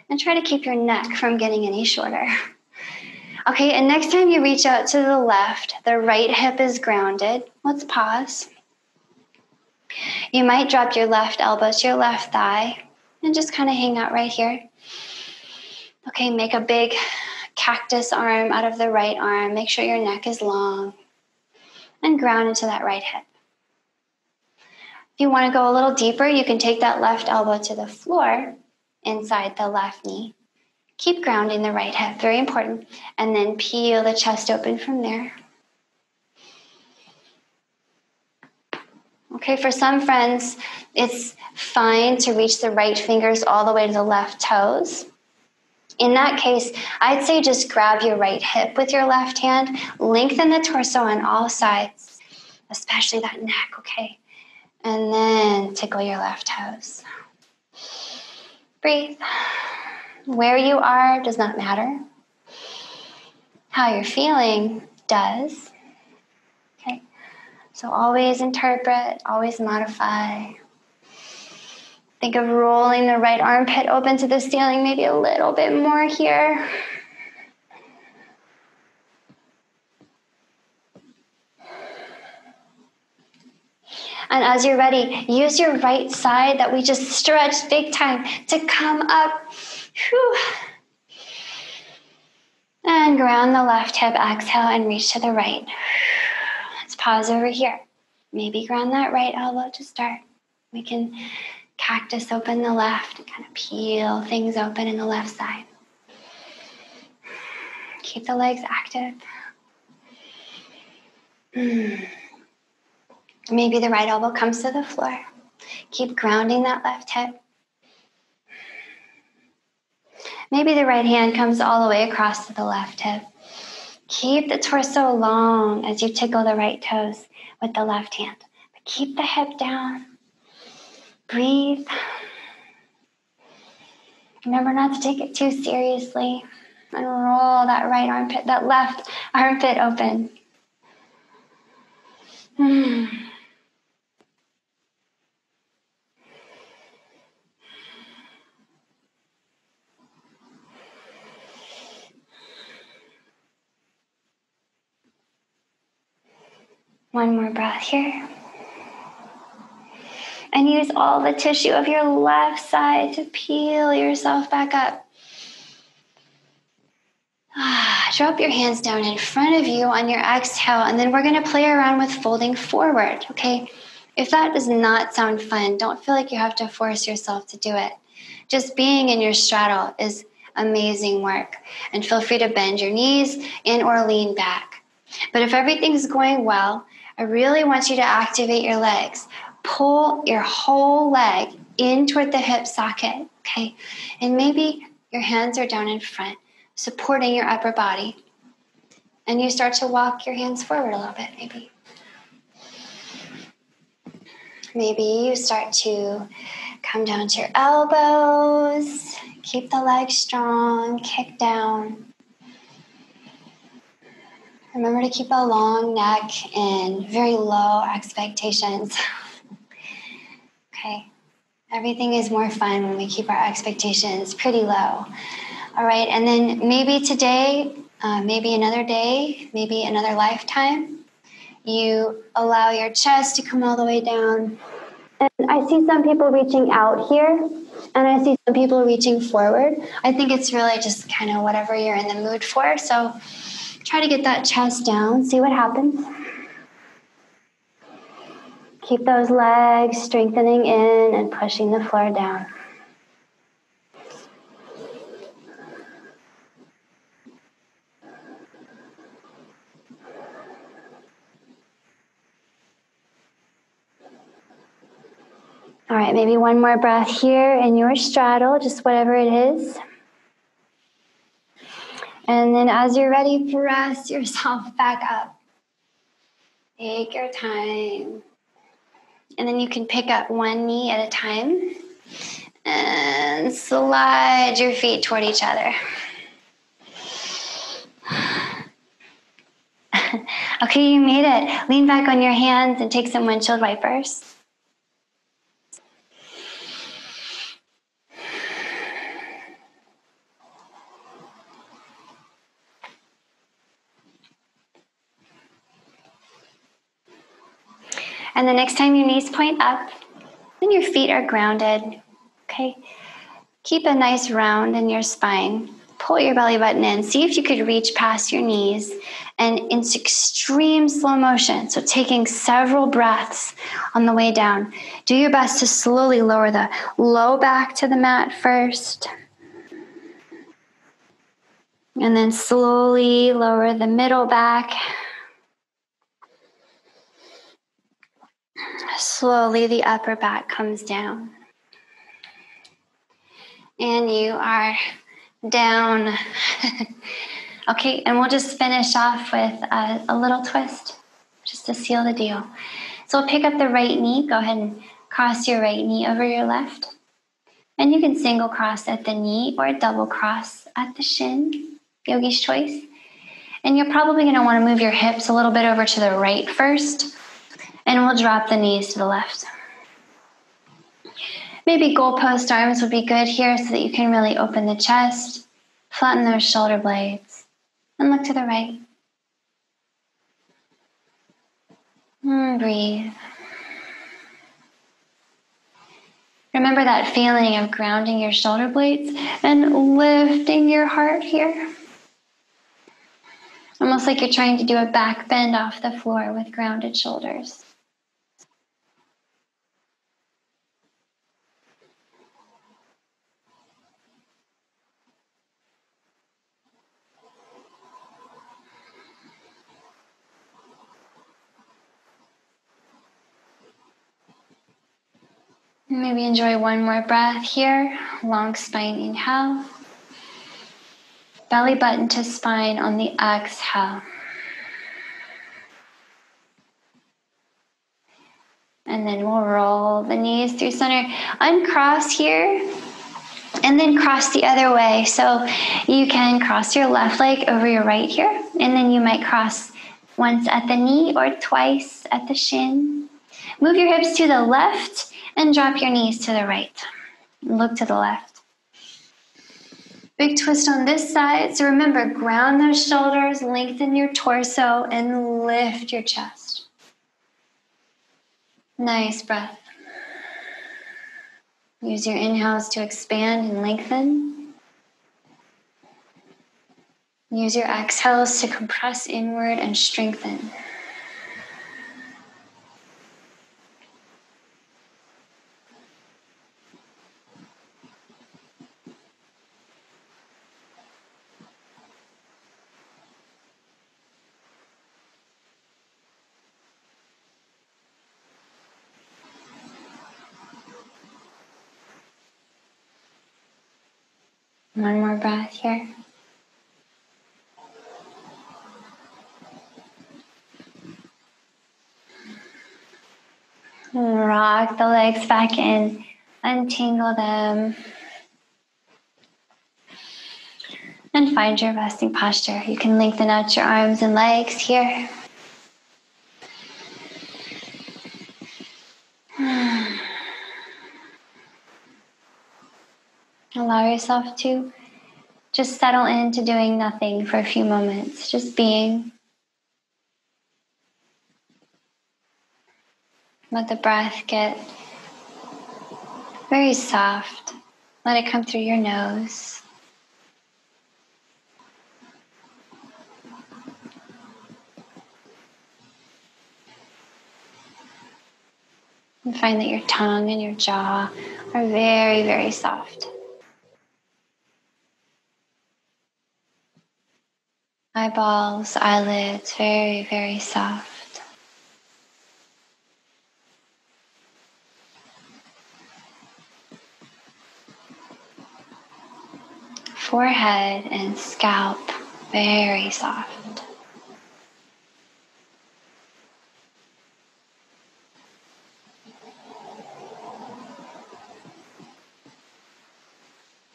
And try to keep your neck from getting any shorter. Okay, and next time you reach out to the left, the right hip is grounded. Let's pause. You might drop your left elbow to your left thigh and just kind of hang out right here. Okay, make a big cactus arm out of the right arm. Make sure your neck is long. And ground into that right hip. If you want to go a little deeper, you can take that left elbow to the floor inside the left knee. Keep grounding the right hip, very important. And then peel the chest open from there. Okay, for some friends, it's fine to reach the right fingers all the way to the left toes. In that case, I'd say just grab your right hip with your left hand, lengthen the torso on all sides, especially that neck, okay? And then tickle your left toes. Breathe. Where you are does not matter. How you're feeling does. Okay? So always interpret, always modify. Think of rolling the right armpit open to the ceiling, maybe a little bit more here. And as you're ready, use your right side that we just stretched big time to come up. Whew. And ground the left hip, exhale, and reach to the right. Let's pause over here. Maybe ground that right elbow to start. We can cactus open the left and kind of peel things open in the left side. Keep the legs active. Maybe the right elbow comes to the floor. Keep grounding that left hip. Maybe the right hand comes all the way across to the left hip. Keep the torso long as you tickle the right toes with the left hand. But keep the hip down. Breathe. Remember not to take it too seriously. And roll that right armpit, that left armpit open. One more breath here. And use all the tissue of your left side to peel yourself back up. Drop your hands down in front of you on your exhale, and then we're going to play around with folding forward, okay? If that does not sound fun, don't feel like you have to force yourself to do it. Just being in your straddle is amazing work, and feel free to bend your knees in or lean back. But if everything's going well, I really want you to activate your legs. Pull your whole leg in toward the hip socket, okay? And maybe your hands are down in front, supporting your upper body. And you start to walk your hands forward a little bit, maybe. Maybe you start to come down to your elbows. Keep the legs strong, kick down. Remember to keep a long neck and very low expectations. Okay. Everything is more fun when we keep our expectations pretty low. All right, and then maybe today, maybe another day, maybe another lifetime, you allow your chest to come all the way down. And I see some people reaching out here, and I see some people reaching forward. I think it's really just kind of whatever you're in the mood for. So try to get that chest down, see what happens. Keep those legs strengthening in and pushing the floor down. All right, maybe one more breath here in your straddle, just whatever it is. And then as you're ready, press yourself back up. Take your time. And then you can pick up one knee at a time and slide your feet toward each other. Okay, you made it. Lean back on your hands and take some windshield wipers. And the next time your knees point up, then your feet are grounded. Okay, keep a nice round in your spine. Pull your belly button in. See if you could reach past your knees and into extreme slow motion. So taking several breaths on the way down. Do your best to slowly lower the low back to the mat first. And then slowly lower the middle back. Slowly the upper back comes down. And you are down. Okay, and we'll just finish off with a little twist, just to seal the deal. So we'll pick up the right knee. Go ahead and cross your right knee over your left. And you can single cross at the knee or double cross at the shin, yogi's choice. And you're probably going to want to move your hips a little bit over to the right first. And we'll drop the knees to the left. Maybe goalpost arms would be good here so that you can really open the chest, flatten those shoulder blades, and look to the right. And breathe. Remember that feeling of grounding your shoulder blades and lifting your heart here. Almost like you're trying to do a back bend off the floor with grounded shoulders. Maybe enjoy one more breath here. Long spine inhale. Belly button to spine on the exhale. And then we'll roll the knees through center. Uncross here. And then cross the other way. So you can cross your left leg over your right here. And then you might cross once at the knee or twice at the shin. Move your hips to the left and drop your knees to the right. Look to the left. Big twist on this side. So remember, ground those shoulders, lengthen your torso, and lift your chest. Nice breath. Use your inhales to expand and lengthen. Use your exhales to compress inward and strengthen. One more breath here. And rock the legs back in, untangle them. And find your resting posture. You can lengthen out your arms and legs here. Allow yourself to just settle into doing nothing for a few moments, just being. Let the breath get very soft. Let it come through your nose. And find that your tongue and your jaw are very, very soft. Eyeballs, eyelids, very, very soft. forehead and scalp very soft.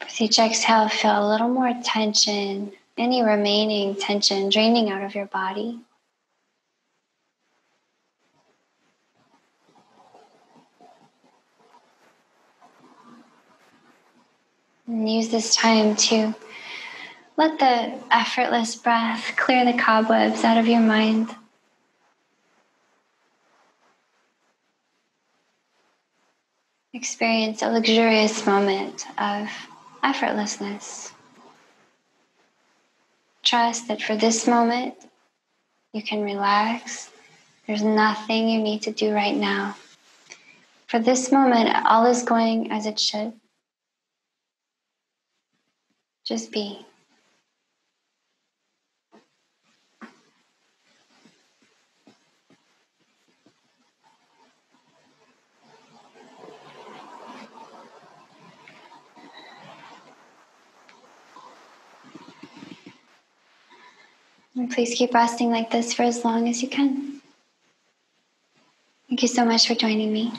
With each exhale, feel a little more tension, any remaining tension draining out of your body. And use this time to let the effortless breath clear the cobwebs out of your mind. Experience a luxurious moment of effortlessness. Trust that for this moment, you can relax. There's nothing you need to do right now. For this moment, all is going as it should. Just be. And please keep resting like this for as long as you can. Thank you so much for joining me.